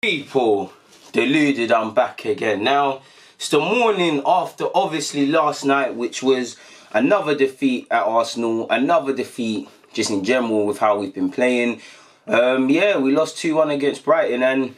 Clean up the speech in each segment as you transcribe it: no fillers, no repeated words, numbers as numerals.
People, Deluded, I'm back again. Now, it's the morning after obviously last night, which was another defeat at Arsenal, another defeat just in general with how we've been playing. Yeah, we lost 2-1 against Brighton, and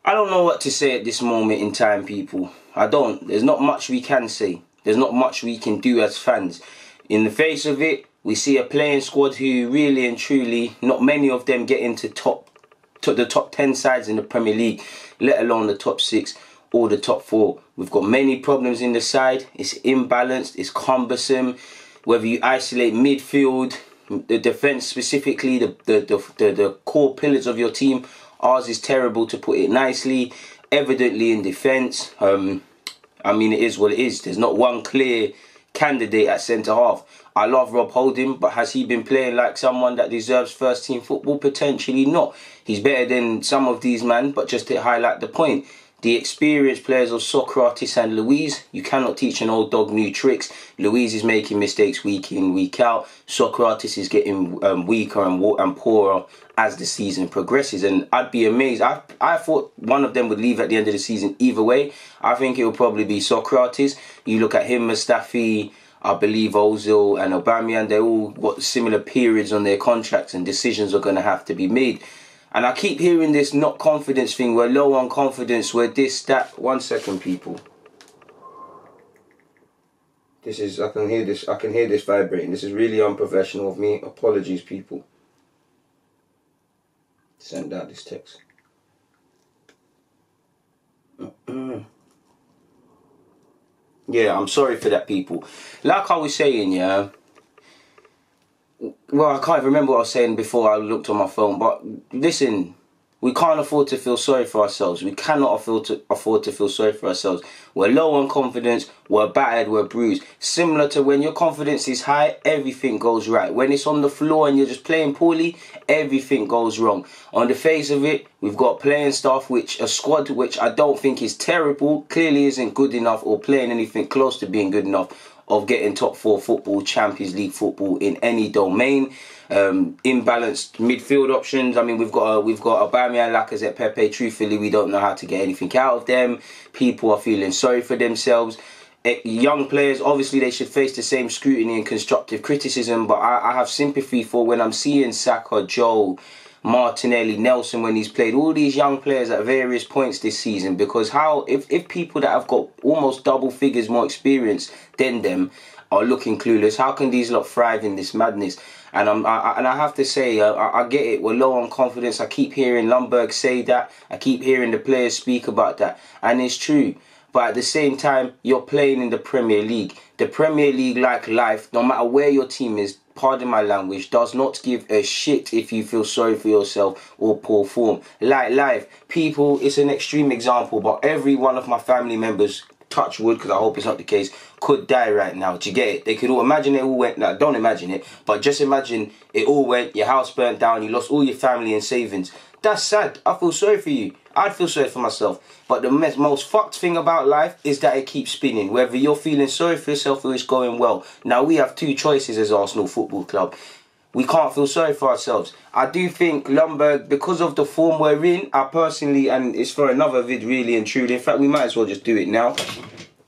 I don't know what to say at this moment in time, people. I don't. There's not much we can say. There's not much we can do as fans. In the face of it, we see a playing squad who really and truly, not many of them get into the top 10 sides in the Premier League, let alone the top 6 or the top 4. We've got many problems in the side. It's imbalanced, it's cumbersome. Whether you isolate midfield, the defence specifically, the core pillars of your team, ours is terrible, to put it nicely. Evidently in defence, I mean, it is what it is. There's not one clear candidate at centre half. I love Rob Holding, but has he been playing like someone that deserves first team football? Potentially not. He's better than some of these men, but just to highlight the point, the experienced players of Socrates and Luiz, you cannot teach an old dog new tricks. Luiz is making mistakes week in, week out. Socrates is getting weaker and poorer as the season progresses, and I'd be amazed. I thought one of them would leave at the end of the season either way. I think it will probably be Socrates. You look at him, Mustafi, I believe Ozil and Aubameyang, they all got similar periods on their contracts, and decisions are going to have to be made. And I keep hearing this not confidence thing, we're low on confidence, we're this, that. 1 second, people. This is, I can hear this vibrating. This is really unprofessional of me. Apologies, people. Send out this text. Yeah, I'm sorry for that, people. Like I was saying, yeah. Well, I can't even remember what I was saying before I looked on my phone. But listen, we can't afford to feel sorry for ourselves. We cannot afford to feel sorry for ourselves. We're low on confidence. We're battered. We're bruised. Similar to when your confidence is high, everything goes right. When it's on the floor and you're just playing poorly, everything goes wrong. On the face of it, we've got playing staff, a squad which I don't think is terrible, clearly isn't good enough or playing anything close to being good enough of getting top 4 football, Champions League football in any domain. Imbalanced midfield options. I mean, we've got Aubameyang, Lacazette, Pepe. Truthfully, we don't know how to get anything out of them. People are feeling sorry for themselves. Young players, obviously, they should face the same scrutiny and constructive criticism. But I have sympathy for when I'm seeing Saka, Joe, Martinelli, Nelson, when he's played all these young players at various points this season, because if people that have got almost double figures more experience than them are looking clueless, how can these lot thrive in this madness? And I have to say, I get it, we're low on confidence. I keep hearing Ljungberg say that, I keep hearing the players speak about that, and it's true. But at the same time, you're playing in the Premier League. The Premier League, like life, no matter where your team is, pardon my language, does not give a shit if you feel sorry for yourself or poor form. Like life, people, it's an extreme example, but every one of my family members, touch wood, because I hope it's not the case, could die right now. Do you get it? They could all imagine it all went, no, don't imagine it, but just imagine it all went, your house burnt down, you lost all your family and savings. That's sad. I feel sorry for you. I'd feel sorry for myself. But the most fucked thing about life is that it keeps spinning. Whether you're feeling sorry for yourself or it's going well. Now, we have two choices as Arsenal Football Club. We can't feel sorry for ourselves. I do think Ljungberg, because of the form we're in, I personally, and it's for another vid really and truly, in fact, we might as well just do it now.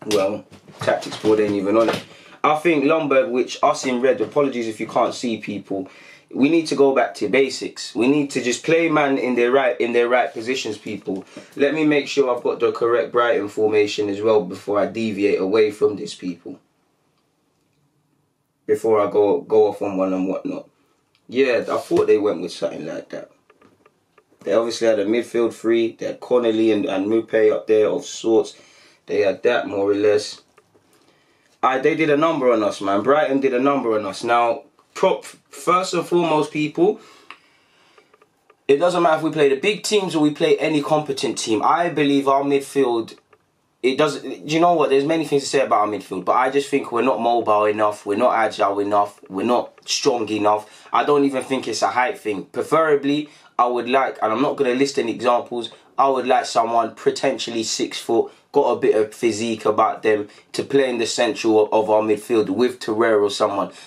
Well, tactics board ain't even on it. I think Ljungberg, which us in red, apologies if you can't see, people, we need to go back to basics. We need to just play man in their right positions, people. Let me make sure I've got the correct Brighton formation as well before I deviate away from this, people. Before I go off on one and whatnot. Yeah, I thought they went with something like that. They obviously had a midfield three. They had Connolly and Mupe up there of sorts. They had that more or less. They did a number on us, man. Brighton did a number on us. Now, first and foremost, people, it doesn't matter if we play the big teams or we play any competent team. I believe our midfield, it doesn't, you know what, there's many things to say about our midfield, but I just think we're not mobile enough, we're not agile enough, we're not strong enough. I don't even think it's a height thing. Preferably, I would like, and I'm not going to list any examples, I would like someone potentially 6 foot, got a bit of physique about them, to play in the central of our midfield with Torreira or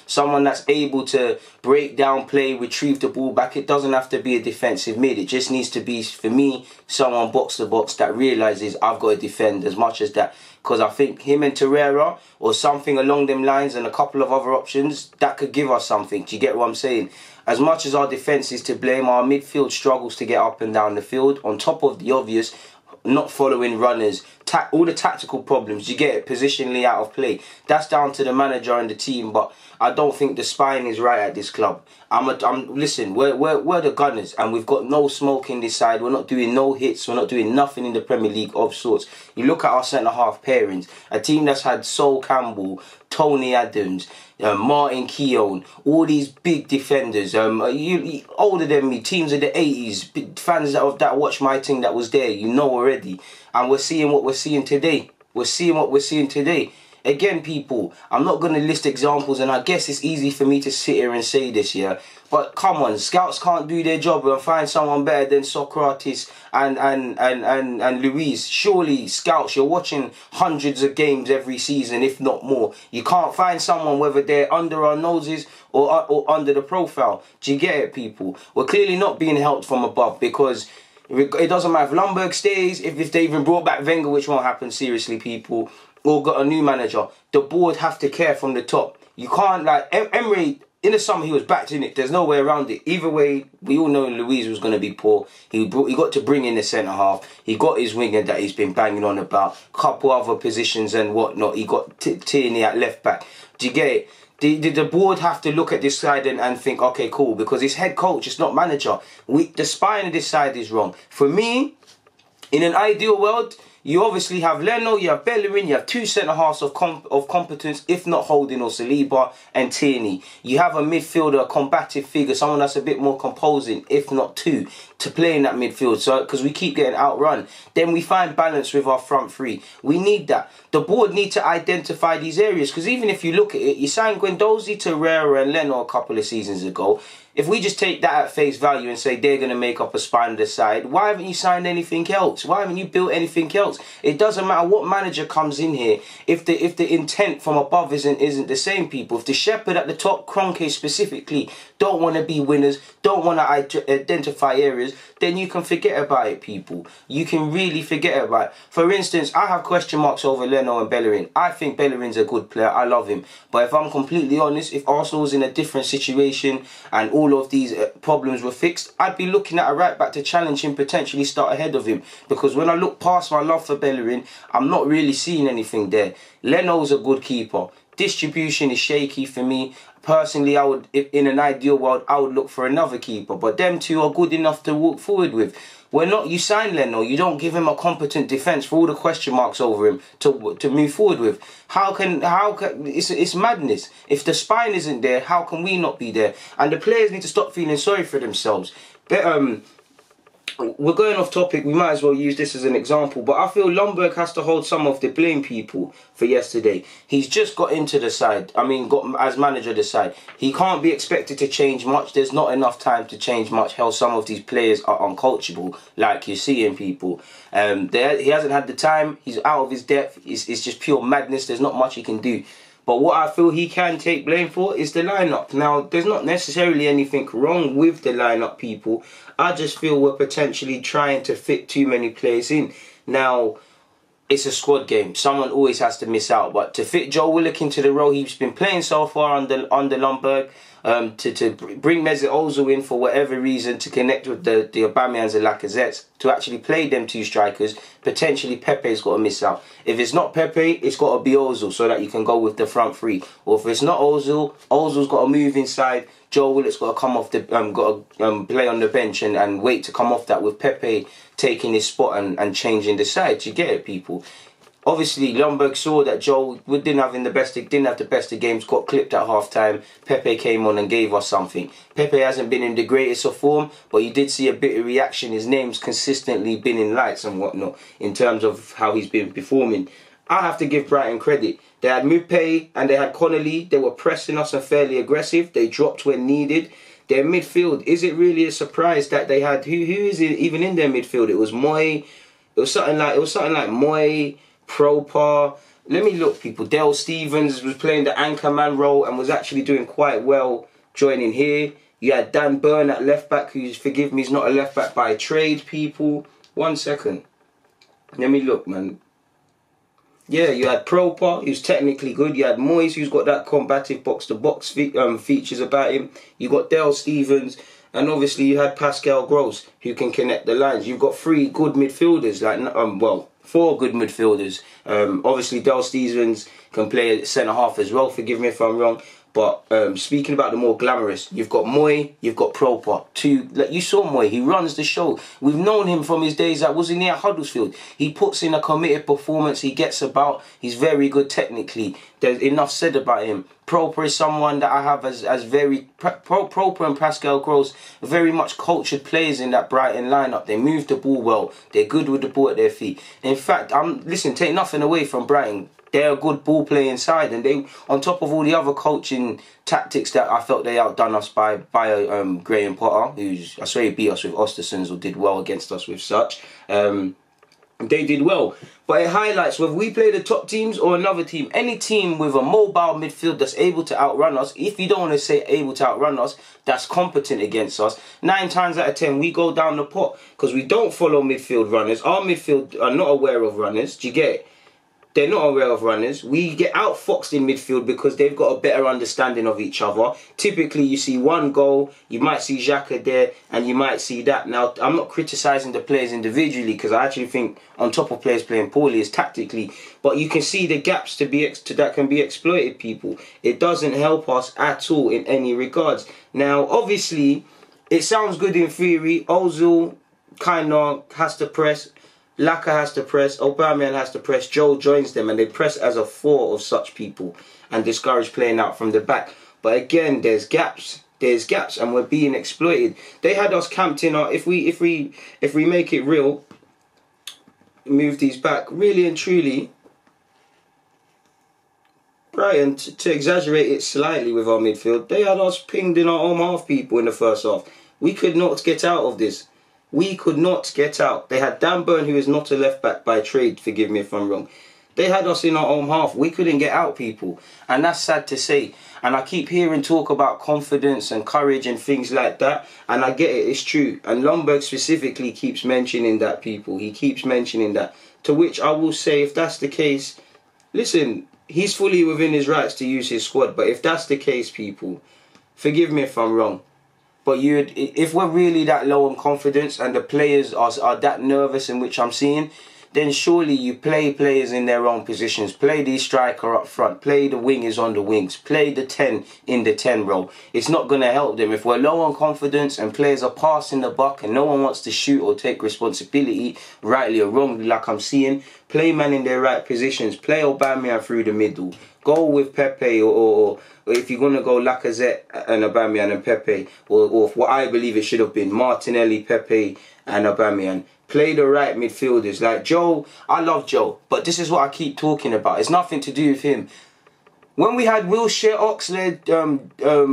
someone that's able to break down play, retrieve the ball back. It doesn't have to be a defensive mid. It just needs to be, for me, someone box to box that realises I've got to defend as much as that. Because I think him and Torreira or something along them lines and a couple of other options, that could give us something. Do you get what I'm saying? As much as our defence is to blame, our midfield struggles to get up and down the field. On top of the obvious, not following runners, all the tactical problems, you get it, positionally out of play. That's down to the manager and the team, but I don't think the spine is right at this club. Listen, we're the Gunners, and we've got no smoke in this side. We're not doing no hits. We're not doing nothing in the Premier League of sorts. You look at our centre-half pairings, a team that's had Sol Campbell, Tony Adams, Martin Keown, all these big defenders, older than me, teams of the 80s, fans that watch my team that was there, you know already. And we're seeing what we're seeing today. We're seeing what we're seeing today. Again, people, I'm not going to list examples, and I guess it's easy for me to sit here and say this, yeah. But come on, scouts can't do their job and find someone better than Socrates and Luis. Surely, scouts, you're watching hundreds of games every season, if not more. You can't find someone, whether they're under our noses or under the profile. Do you get it, people? We're clearly not being helped from above, because it doesn't matter if Ljungberg stays, if they even brought back Wenger, which won't happen, seriously, people, or got a new manager. The board have to care from the top. You can't, like, Emery, in the summer he was backed in it. There's no way around it. Either way, we all know Luis was going to be poor. He got to bring in the centre-half. He got his winger that he's been banging on about. Couple other positions and whatnot. He got Tierney at left-back. Do you get it? The board have to look at this side and think, okay, cool, because it's head coach, it's not manager. The spine of this side is wrong. For me, in an ideal world, you obviously have Leno, you have Bellerin, you have two centre-halves of competence, if not Holding or Saliba, and Tierney. You have a midfielder, a combative figure, someone that's a bit more composing, if not two, to play in that midfield. So, because we keep getting outrun. Then we find balance with our front three. We need that. The board need to identify these areas, because even if you look at it, you signed Guendouzi, Torreira and Leno a couple of seasons ago. If we just take that at face value and say they're going to make up a spine of the side, why haven't you signed anything else? Why haven't you built anything else? It doesn't matter what manager comes in here. If the intent from above isn't the same, people. If the shepherd at the top, Kroenke specifically, don't want to be winners, don't want to identify areas, then you can forget about it, people. You can really forget about it. For instance, I have question marks over Leno and Bellerin. I think Bellerin's a good player. I love him. But if I'm completely honest, if Arsenal was in a different situation and all of these problems were fixed, I'd be looking at a right back to challenge him, potentially start ahead of him. Because when I look past my love for Bellerin, I'm not really seeing anything there. Leno's a good keeper. Distribution is shaky for me. Personally, I would, in an ideal world, I would look for another keeper. But them two are good enough to walk forward with. We're not, you sign Leno, you don't give him a competent defence for all the question marks over him to move forward with. How can it's madness. If the spine isn't there, how can we not be there? And the players need to stop feeling sorry for themselves. But, we're going off topic, we might as well use this as an example, but I feel Ljungberg has to hold some of the blame, people, for yesterday. He's just got into the side, got as manager of the side. He can't be expected to change much. There's not enough time to change much. Hell, some of these players are uncoachable, like you're seeing, people. He hasn't had the time, he's out of his depth, it's just pure madness, there's not much he can do. But what I feel he can take blame for is the lineup. Now, there's not necessarily anything wrong with the lineup, people. I just feel we're potentially trying to fit too many players in. Now, it's a squad game. Someone always has to miss out. But to fit Joe Willock into the role he's been playing so far under Ljungberg, to bring Mesut Ozil in for whatever reason to connect with the Aubameyangs and Lacazettes, to actually play them two strikers, potentially Pepe's got to miss out. If it's not Pepe, it's got to be Ozil so that you can go with the front three. Or if it's not Ozil, Ozil's got to move inside. Joe Willock's got to come off play on the bench and wait to come off that with Pepe taking his spot and changing the side. You get it, people. Obviously, Ljungberg saw that Joe didn't have the best of games, got clipped at half-time. Pepe came on and gave us something. Pepe hasn't been in the greatest of form, but you did see a bit of reaction. His name's consistently been in lights and whatnot in terms of how he's been performing. I have to give Brighton credit. They had Mupé and they had Connolly. They were pressing us and fairly aggressive. They dropped when needed. Their midfield, is it really a surprise that they had, who is it even in their midfield? It was Moy. It was something like Moy, Proper. Let me look, people. Dale Stevens was playing the anchorman role and was actually doing quite well joining here. You had Dan Burn at left back, who's, forgive me, is not a left back by trade, people. 1 second. Let me look, man. Yeah, you had Proper, who's technically good. You had Moyes, who's got that combative box-to-box features about him. You got Dale Stevens. And obviously you had Pascal Gross, who can connect the lines. You've got 3 good midfielders, like 4 good midfielders. Obviously Dale Stevens can play at centre-half as well, forgive me if I'm wrong. But speaking about the more glamorous, you've got Moy, you've got Proper. Like you saw Moy, he runs the show. We've known him from his days at, was he near Huddersfield? He puts in a committed performance, he gets about, he's very good technically. There's enough said about him. Proper is someone that I have as very, Proper and Pascal Gross, very much cultured players in that Brighton lineup. They move the ball well, they're good with the ball at their feet. In fact, listen, take nothing away from Brighton. They're a good ball playing side, and they, on top of all the other coaching tactics that I felt they outdone us by Graham Potter, who's, I swear he beat us with Ostersons or did well against us with such. They did well, but it highlights whether we play the top teams or another team. Any team with a mobile midfield that's able to outrun us, if you don't want to say able to outrun us, that's competent against us. 9 times out of 10, we go down the pot because we don't follow midfield runners. Our midfield are not aware of runners. Do you get it? They're not aware of runners. We get outfoxed in midfield because they've got a better understanding of each other. Typically, you see one goal, you might see Xhaka there, and you might see that. Now, I'm not criticising the players individually because I actually think, on top of players playing poorly, is tactically. But you can see the gaps that can be exploited, people. It doesn't help us at all in any regards. Now, obviously, it sounds good in theory. Ozil kind of has to press. Laka has to press, Aubameyang has to press, Joe joins them and they press as a 4 of such people and discourage playing out from the back. But again, there's gaps and we're being exploited. They had us camped in our, if we make it real, move these back, really and truly, Brighton, to exaggerate it slightly with our midfield, they had us pinged in our own half, people, in the first half. We could not get out of this. We could not get out. They had Dan Burn, who is not a left-back by trade, forgive me if I'm wrong. They had us in our own half. We couldn't get out, people. And that's sad to say. And I keep hearing talk about confidence and courage and things like that. And I get it, it's true. And Ljungberg specifically keeps mentioning that, people. He keeps mentioning that. To which I will say, if that's the case, listen, he's fully within his rights to use his squad. But if that's the case, people, forgive me if I'm wrong. But if we're really that low on confidence and the players are that nervous, in which I'm seeing, then surely you play players in their own positions. Play the striker up front. Play the wingers on the wings. Play the 10 in the 10 role. It's not going to help them. If we're low on confidence and players are passing the buck and no one wants to shoot or take responsibility, rightly or wrongly, like I'm seeing, play man in their right positions. Play Aubameyang through the middle. Go with Pepe or if you're going to go Lacazette and Aubameyang and Pepe, or what I believe it should have been, Martinelli, Pepe and Aubameyang. Play the right midfielders. Like Joe, I love Joe, but this is what I keep talking about. It's nothing to do with him. When we had Wilshere, Oxlade,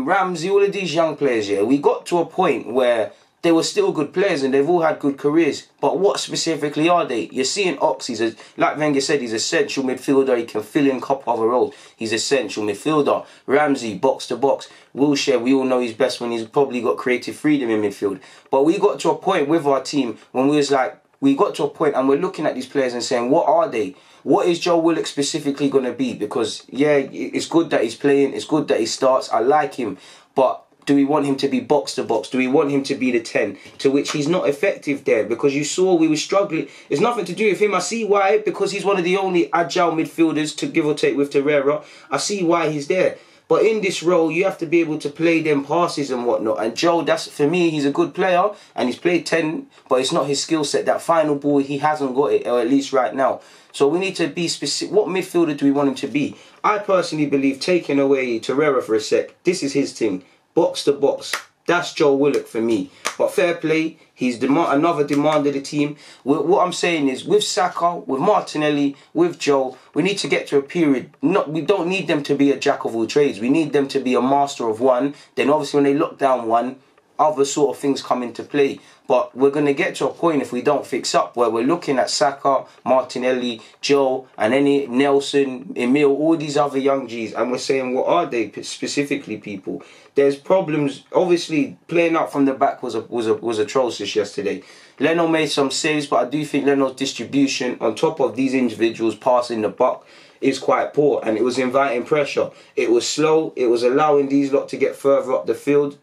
Ramsey, all of these young players here, we got to a point where they were still good players and they've all had good careers. But what specifically are they? You're seeing Ox, like Wenger said, he's a central midfielder. He can fill in a couple other roles. He's a central midfielder. Ramsey, box to box. Wilshere, we all know he's best when he's probably got creative freedom in midfield. But we got to a point with our team when we got to a point and we're looking at these players and saying, what are they? What is Joe Willock specifically going to be? Because, yeah, it's good that he's playing. It's good that he starts. I like him. But do we want him to be box to box? Do we want him to be the 10? To which he's not effective there because you saw we were struggling. It's nothing to do with him. I see why, because he's one of the only agile midfielders to give or take with Torreira. I see why he's there. But in this role, you have to be able to play them passes and whatnot. And Joe, for me, he's a good player and he's played 10, but it's not his skill set. That final ball, he hasn't got it, or at least right now. So we need to be specific. What midfielder do we want him to be? I personally believe, taking away Torreira for a sec, this is his thing. Box to box. That's Joe Willock for me. But fair play, he's another demand of the team. What I'm saying is, with Saka, with Martinelli, with Joe, we need to get to a period. We don't need them to be a jack of all trades. We need them to be a master of one. Then obviously when they lock down one, other sort of things come into play. But we're going to get to a point, if we don't fix up, where we're looking at Saka, Martinelli, Joe, and any Nelson, Emile, all these other young G's, and we're saying, what are they specifically, people? There's problems. Obviously, playing up from the back was atrocious yesterday. Leno made some saves, but I do think Leno's distribution, on top of these individuals passing the buck, is quite poor, and it was inviting pressure. It was slow. It was allowing these lot to get further up the field.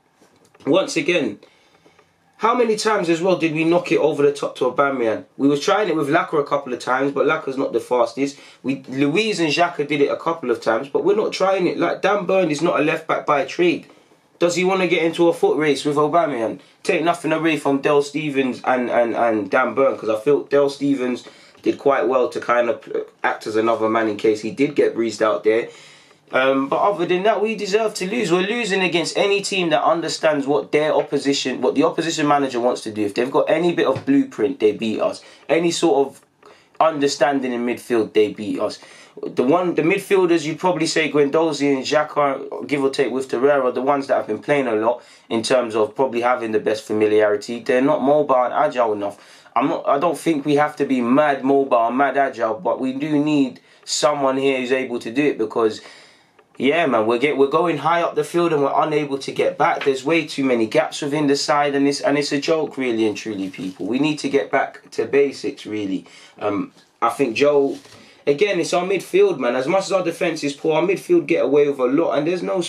Once again, how many times as well did we knock it over the top to Aubameyang? We were trying it with Laka a couple of times, but Laka's not the fastest. Luiz and Xhaka did it a couple of times, but we're not trying it. Like, Dan Burn is not a left-back by trade. Does he want to get into a foot race with Aubameyang? Take nothing away from Del Stevens and Dan Burn, because I feel Del Stevens did quite well to kind of act as another man in case he did get breezed out there. But other than that, we deserve to lose. We're losing against any team that understands what the opposition manager wants to do. If they've got any bit of blueprint, they beat us. Any sort of understanding in midfield, they beat us. The midfielders, you'd probably say Guendouzi and Xhaka, give or take with Torreira, the ones that have been playing a lot in terms of probably having the best familiarity. They're not mobile and agile enough. I don't think we have to be mad mobile and mad agile, but we do need someone here who's able to do it, because yeah, man, we're going high up the field and we're unable to get back. There's way too many gaps within the side, and it's a joke, really and truly, people. We need to get back to basics, really. I think Joe, again, it's our midfield, man. As much as our defence is poor, our midfield get away with a lot, and there's no...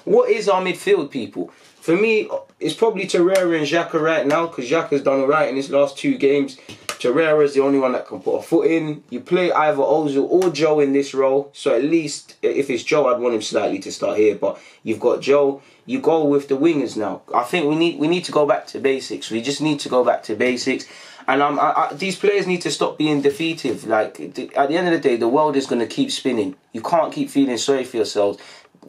What is our midfield, people? For me, it's probably Torreira and Xhaka right now, because Xhaka's done alright in his last 2 games. Torreira's the only one that can put a foot in. You play either Ozil or Joe in this role. So at least, if it's Joe, I'd want him slightly to start here. But you've got Joe. You go with the wingers now. I think we need to go back to basics. We just need to go back to basics. And these players need to stop being defeative. Like, at the end of the day, the world is going to keep spinning. You can't keep feeling sorry for yourselves.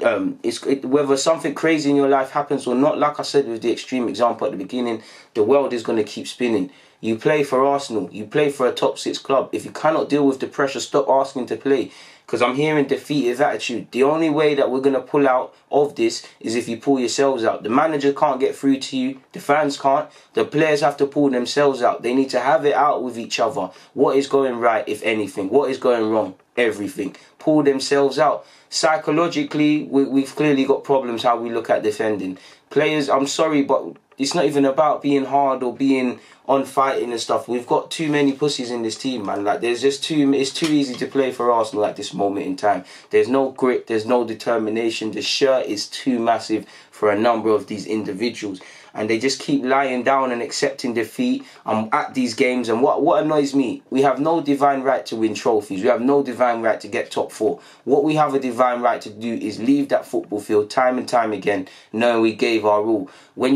Whether something crazy in your life happens or not, like I said with the extreme example at the beginning, the world is going to keep spinning. You play for Arsenal, you play for a top 6 club. If you cannot deal with the pressure, stop asking to play. Because I'm hearing defeative attitude. The only way that we're going to pull out of this is if you pull yourselves out. The manager can't get through to you. The fans can't. The players have to pull themselves out. They need to have it out with each other. What is going right, if anything? What is going wrong? Everything. Pull themselves out. Psychologically, we've clearly got problems how we look at defending. Players, I'm sorry, but it's not even about being hard or being on fighting and stuff. We've got too many pussies in this team, man. Like, it's too easy to play for Arsenal at this moment in time. There's no grit, there's no determination. The shirt is too massive for a number of these individuals. And they just keep lying down and accepting defeat at these games. And what annoys me, we have no divine right to win trophies. We have no divine right to get top 4. What we have a divine right to do is leave that football field time and time again, knowing we gave our all. I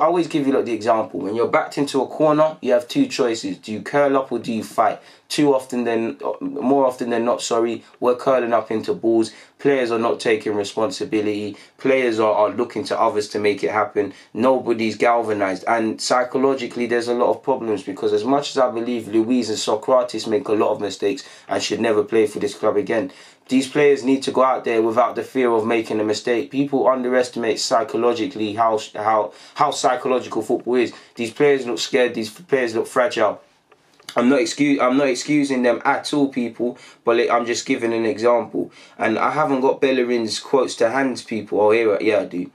always give you like the example. When you're backed into a corner, you have 2 choices. Do you curl up or do you fight? More often than not, we're curling up into balls. Players are not taking responsibility. Players are looking to others to make it happen. Nobody's galvanised. And psychologically, there's a lot of problems, because as much as I believe Luiz and Socrates make a lot of mistakes and should never play for this club again, these players need to go out there without the fear of making a mistake. People underestimate psychologically how psychological football is. These players look scared. These players look fragile. I'm not excusing them at all, people, but I'm just giving an example. And I haven't got Bellerin's quotes to hand, people. Oh, yeah, I do.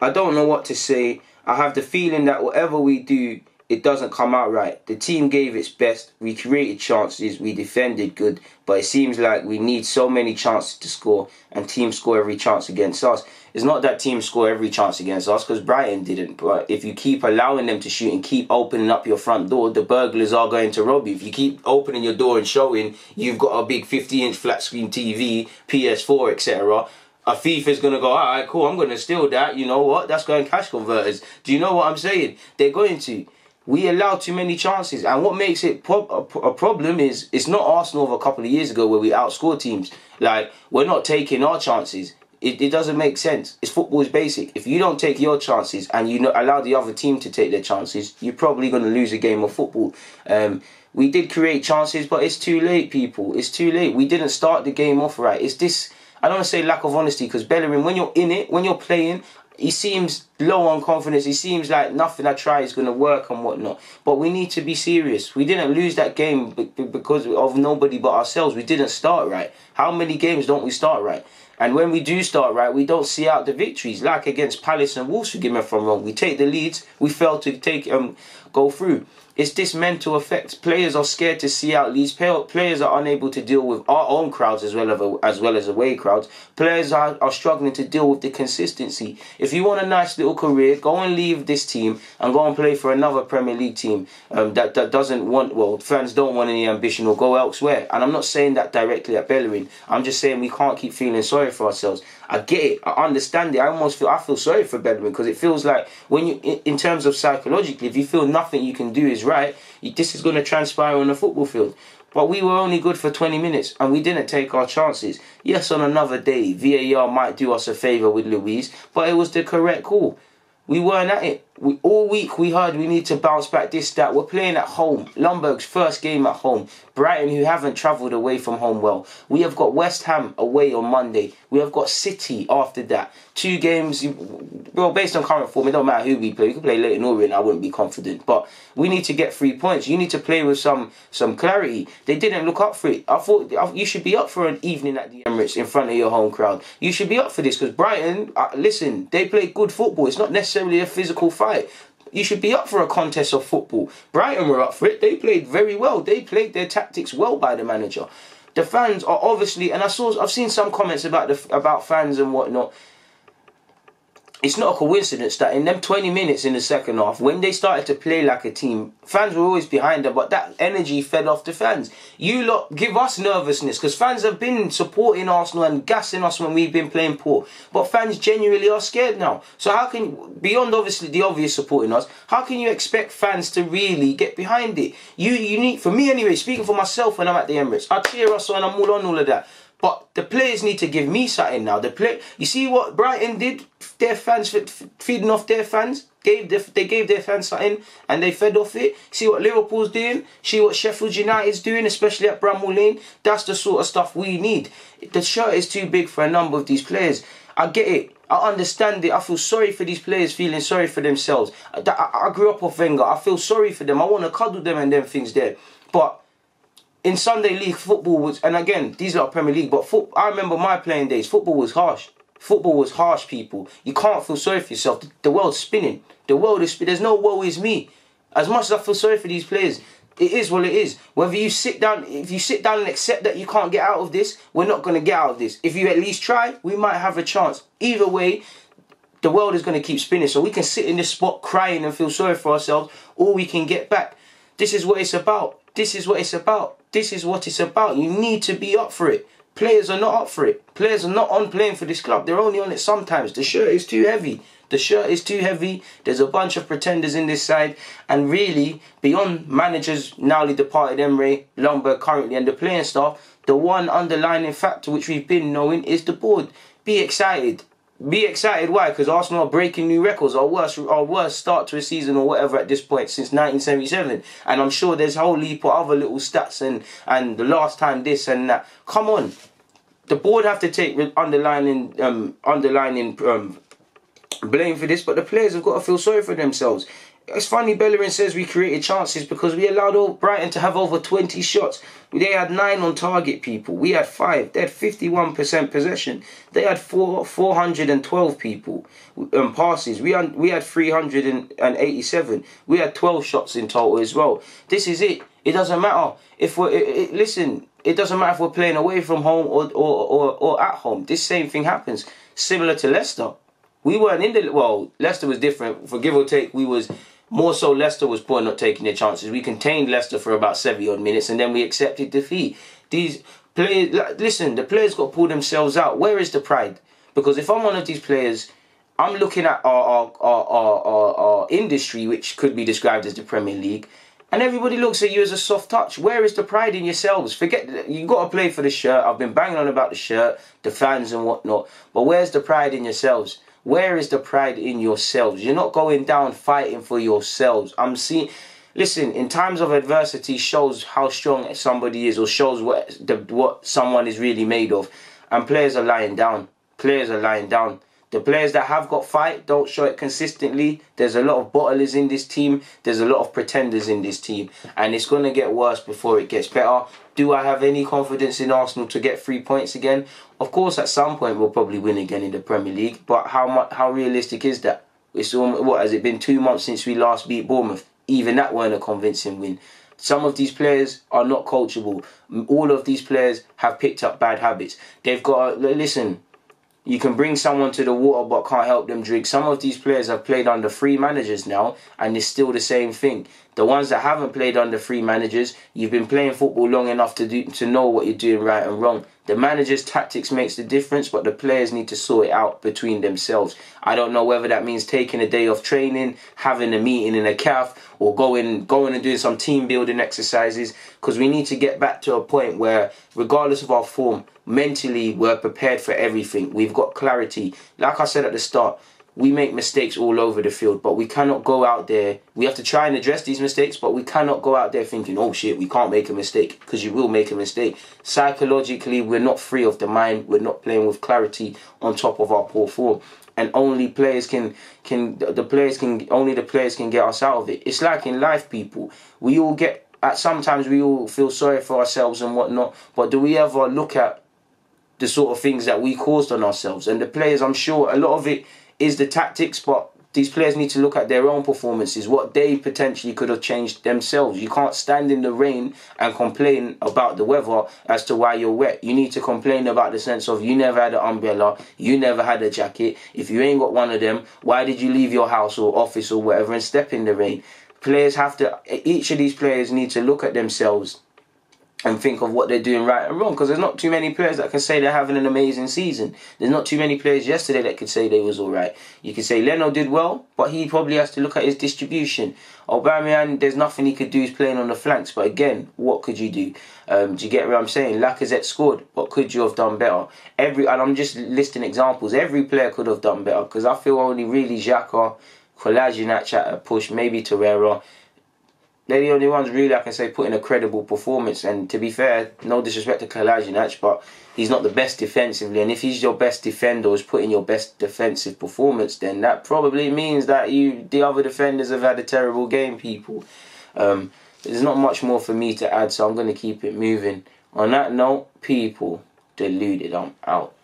I don't know what to say. I have the feeling that whatever we do, it doesn't come out right. The team gave its best. We created chances. We defended good. But it seems like we need so many chances to score, and teams score every chance against us. It's not that teams score every chance against us, because Brighton didn't. But if you keep allowing them to shoot and keep opening up your front door, the burglars are going to rob you. If you keep opening your door and showing you've got a big 50-inch flat screen TV, PS4, etc., a thief is going to go, all right, cool, I'm going to steal that. You know what? That's going cash converters. Do you know what I'm saying? They're going to. We allow too many chances. And what makes it a problem is it's not Arsenal of a couple of years ago where we outscored teams. Like, we're not taking our chances. It doesn't make sense. Football is basic. If you don't take your chances and you allow the other team to take their chances, you're probably going to lose a game of football. We did create chances, but it's too late, people. It's too late. We didn't start the game off right. It's this, I don't want to say lack of honesty, because Bellerin, when you're in it, when you're playing, he seems low on confidence. He seems like nothing I try is going to work and whatnot. But we need to be serious. We didn't lose that game because of nobody but ourselves. We didn't start right. How many games don't we start right? And when we do start right, we don't see out the victories. Like against Palace and Wolves, forgive me if I'm wrong. We take the leads, we fail to go through. It's this mental effect. Players are scared to see out leads. Players are unable to deal with our own crowds as well as away crowds. Players are struggling to deal with the consistency. If you want a nice little career, go and leave this team and go and play for another Premier League team that doesn't want, well, fans don't want any ambition, or go elsewhere. And I'm not saying that directly at Bellerin. I'm just saying we can't keep feeling sorry for ourselves. I get it. I understand it. I feel sorry for Bellerin, because it feels like when you, in terms of psychologically, if you feel nothing you can do is right, this is going to transpire on the football field. But we were only good for 20 minutes and we didn't take our chances. Yes, on another day, VAR might do us a favour with Luiz, but it was the correct call. We weren't at it. All week we heard we need to bounce back, this, that. We're playing at home. Ljungberg's first game at home. Brighton, who haven't travelled away from home well. We have got West Ham away on Monday. We have got City after that. 2 games, well, based on current form, it don't matter who we play. We could play Leighton Orient, I wouldn't be confident. But we need to get 3 points. You need to play with some clarity. They didn't look up for it. I thought you should be up for an evening at the Emirates in front of your home crowd. You should be up for this, because Brighton, listen, they play good football. It's not necessarily a physical fight. You should be up for a contest of football. Brighton were up for it. They played very well. They played their tactics well by the manager. The fans are obviously, and I've seen some comments about fans and whatnot. It's not a coincidence that in them 20 minutes in the second half, when they started to play like a team, fans were always behind them, but that energy fed off the fans. You lot give us nervousness, because fans have been supporting Arsenal and gassing us when we've been playing poor. But fans genuinely are scared now. So how can, beyond obviously the obvious supporting us, how can you expect fans to really get behind it? You need, for me anyway, speaking for myself when I'm at the Emirates, I cheer us on, I'm all on all of that. But the players need to give me something now. You see what Brighton did? Their fans, feeding off their fans. They gave their fans something and they fed off it. See what Liverpool's doing? See what Sheffield United's doing, especially at Bramall Lane? That's the sort of stuff we need. The shirt is too big for a number of these players. I get it. I understand it. I feel sorry for these players feeling sorry for themselves. I grew up off Wenger. I feel sorry for them. I want to cuddle them and them things there. But in Sunday League, football was, and again, these are Premier League, but I remember my playing days, football was harsh. Football was harsh, people. You can't feel sorry for yourself. The world's spinning. The world is spinning. There's no woe is me. As much as I feel sorry for these players, it is what it is. Whether you sit down, if you sit down and accept that you can't get out of this, we're not going to get out of this. If you at least try, we might have a chance. Either way, the world is going to keep spinning. So we can sit in this spot crying and feel sorry for ourselves, or we can get back. This is what it's about. This is what it's about. This is what it's about. You need to be up for it. Players are not up for it. Players are not on playing for this club. They're only on it sometimes. The shirt is too heavy. The shirt is too heavy. There's a bunch of pretenders in this side. And really, beyond managers now departed Emery, Ljungberg currently, and the playing staff, the one underlying factor which we've been knowing is the board. Be excited. Be excited, why? Because Arsenal are breaking new records, our worst start to a season or whatever at this point since 1977. And I'm sure there's a whole heap of other little stats and the last time this and that. Come on. The board have to take underlining blame for this, but the players have got to feel sorry for themselves. It's funny, Bellerin says we created chances because we allowed Brighton to have over 20 shots. They had 9 on target, people. We had 5. They had 51% possession. They had 412 people passes. We had 387. We had 12 shots in total as well. This is it. It doesn't matter if listen. It doesn't matter if we're playing away from home or at home. This same thing happens. Similar to Leicester. We weren't in the... Well, Leicester was different. For give or take, we was... More so, Leicester was poor not taking their chances. We contained Leicester for about 70-odd minutes and then we accepted defeat. These players... Listen, the players got to pull themselves out. Where is the pride? Because if I'm one of these players, I'm looking at our industry, which could be described as the Premier League, And everybody looks at you as a soft touch. Where is the pride in yourselves? Forget, you got to play for the shirt. I've been banging on about the shirt, the fans and whatnot. But where's the pride in yourselves? Where is the pride in yourselves? You're not going down fighting for yourselves. I'm seeing... Listen, in times of adversity shows how strong somebody is, or shows what someone is really made of. And players are lying down. Players are lying down. The players that have got fight don't show it consistently. There's a lot of bottlers in this team. There's a lot of pretenders in this team. And it's going to get worse before it gets better. Do I have any confidence in Arsenal to get 3 points again? Of course, at some point we'll probably win again in the Premier League. But how realistic is that? It's what has it been 2 months since we last beat Bournemouth? Even that weren't a convincing win. Some of these players are not coachable. All of these players have picked up bad habits. They've got to, listen, you can bring someone to the water but can't help them drink. Some of these players have played under 3 managers now and it's still the same thing. The ones that haven't played under 3 managers, you've been playing football long enough to know what you're doing right and wrong. The manager's tactics makes the difference, but the players need to sort it out between themselves. I don't know whether that means taking a day off training, having a meeting in a cafe, or going and doing some team building exercises, because we need to get back to a point where, regardless of our form, mentally we're prepared for everything. We've got clarity. Like I said at the start, we make mistakes all over the field, but we cannot go out there. We have to try and address these mistakes, but we cannot go out there thinking, oh shit, we can't make a mistake, because you will make a mistake. Psychologically, we're not free of the mind. We're not playing with clarity on top of our poor form. And only the players can get us out of it. It's like in life, people. Sometimes we all feel sorry for ourselves and whatnot, but do we ever look at the sort of things that we caused on ourselves? And the players, I'm sure a lot of it is the tactics, but these players need to look at their own performances, what they potentially could have changed themselves. You can't stand in the rain and complain about the weather as to why you're wet. You need to complain about the sense of you never had an umbrella, you never had a jacket. If you ain't got one of them, why did you leave your house or office or whatever and step in the rain? Each of these players need to look at themselves and think of what they're doing right and wrong, because there's not too many players that can say they're having an amazing season. There's not too many players yesterday that could say they was alright. You could say Leno did well, but he probably has to look at his distribution. Aubameyang, there's nothing he could do, he's playing on the flanks, but again, what could you do? Do you get what I'm saying? Lacazette scored, but could you have done better? And I'm just listing examples. Every player could have done better, because I feel only really Xhaka, Kolasinac at a push, maybe Torreira. They're the only ones really I can say put in a credible performance. And to be fair, no disrespect to Kolasinac, but he's not the best defensively. And if he's your best defender, is putting your best defensive performance, then that probably means that the other defenders have had a terrible game, people. There's not much more for me to add, so I'm going to keep it moving. On that note, people, deluded, I'm out.